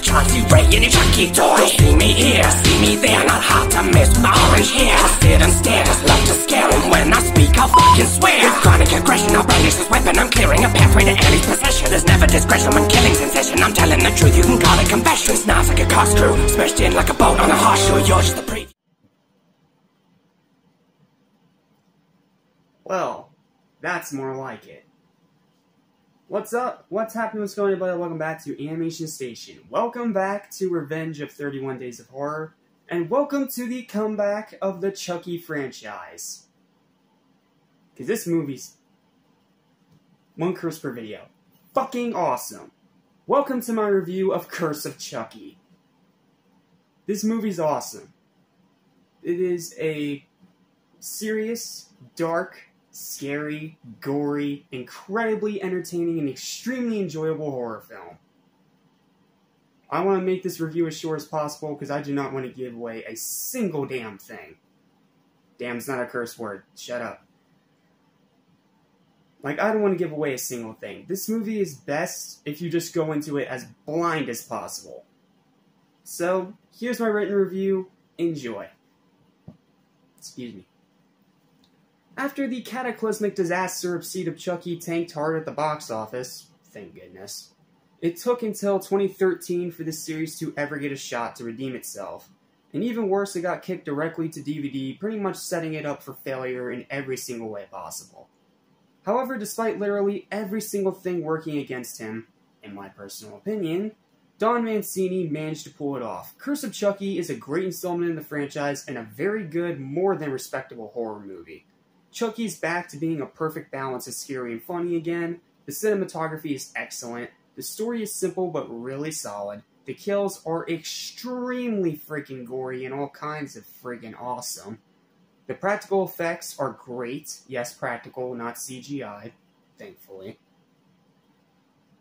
Chauncey, Ray, and your Chucky toy. You'll see me here, see me there, not hard to miss with my orange hair. I sit and stare, just love to scare, and when I speak I'll fucking swear. With chronic aggression, I'll brandish this weapon. I'm clearing a pathway to Annie's possession. There's never discretion when killing's in session. I'm telling the truth, you can call it confession. It's nice like a car screw, smashed in like a boat on a horseshoe. You're just the pre. Well, that's more like it. What's up? What's happening? What's going on, everybody? Welcome back to Animation Station. Welcome back to Revenge of 31 Days of Horror. And welcome to the comeback of the Chucky franchise. Because this movie's one curse per video. Fucking awesome. Welcome to my review of Curse of Chucky. This movie's awesome. It is a serious, dark, scary, gory, incredibly entertaining, and extremely enjoyable horror film. I want to make this review as short as possible because I do not want to give away a single damn thing. Damn's not a curse word. Shut up. Like, I don't want to give away a single thing. This movie is best if you just go into it as blind as possible. So, here's my written review. Enjoy. Excuse me. After the cataclysmic disaster of Seed of Chucky tanked hard at the box office, thank goodness, it took until 2013 for this series to ever get a shot to redeem itself. And even worse, it got kicked directly to DVD, pretty much setting it up for failure in every single way possible. However, despite literally every single thing working against him, in my personal opinion, Don Mancini managed to pull it off. Curse of Chucky is a great installment in the franchise and a very good, more than respectable horror movie. Chucky's back to being a perfect balance of scary and funny again. The cinematography is excellent. The story is simple but really solid. The kills are extremely freaking gory and all kinds of freaking awesome. The practical effects are great. Yes, practical, not CGI, thankfully.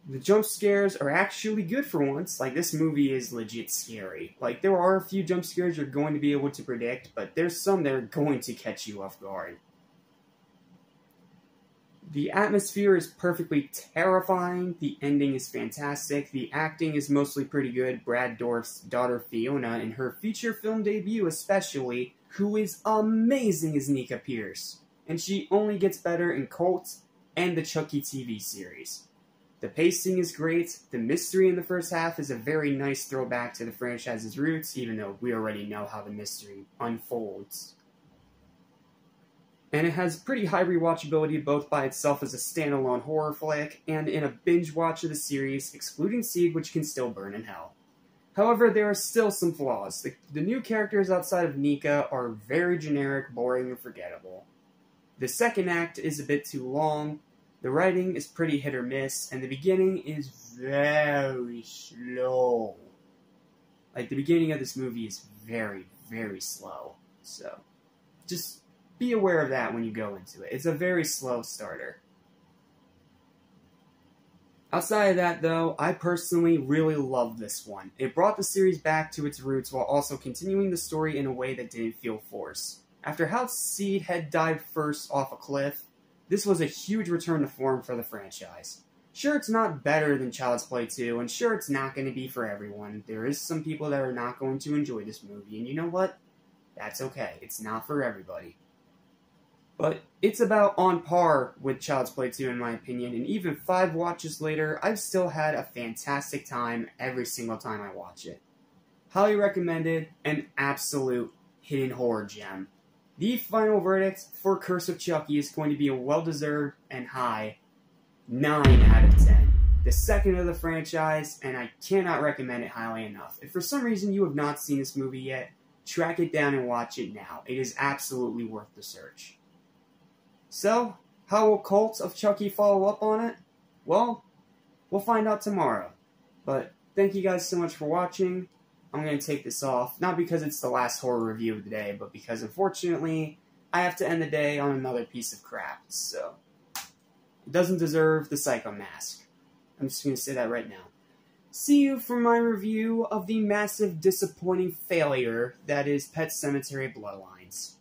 The jump scares are actually good for once. Like, this movie is legit scary. Like, there are a few jump scares you're going to be able to predict, but there's some that are going to catch you off guard. The atmosphere is perfectly terrifying, the ending is fantastic, the acting is mostly pretty good. Brad Dourif's daughter Fiona, in her feature film debut especially, who is amazing as Nika Pierce. And she only gets better in Cult and the Chucky TV series. The pacing is great, the mystery in the first half is a very nice throwback to the franchise's roots, even though we already know how the mystery unfolds. And it has pretty high rewatchability both by itself as a standalone horror flick and in a binge watch of the series, excluding Seed, which can still burn in hell. However, there are still some flaws. The new characters outside of Nika are very generic, boring, and forgettable. The second act is a bit too long, the writing is pretty hit or miss, and the beginning is very slow. Like, the beginning of this movie is very, very slow. So, just be aware of that when you go into it. It's a very slow starter. Outside of that, though, I personally really love this one. It brought the series back to its roots while also continuing the story in a way that didn't feel forced. After how Seed had dived first off a cliff, this was a huge return to form for the franchise. Sure, it's not better than Child's Play 2, and sure, it's not going to be for everyone. There is some people that are not going to enjoy this movie, and you know what? That's okay. It's not for everybody. But it's about on par with Child's Play 2 in my opinion, and even 5 watches later, I've still had a fantastic time every single time I watch it. Highly recommended, an absolute hidden horror gem. The final verdict for Curse of Chucky is going to be a well-deserved and high 9 out of 10. The second of the franchise, and I cannot recommend it highly enough. If for some reason you have not seen this movie yet, track it down and watch it now. It is absolutely worth the search. So, how will Cult of Chucky follow up on it? Well, we'll find out tomorrow. But thank you guys so much for watching. I'm going to take this off, not because it's the last horror review of the day, but because unfortunately, I have to end the day on another piece of crap, so it doesn't deserve the Psycho Mask. I'm just going to say that right now. See you for my review of the massive disappointing failure that is Pet Sematary Bloodlines.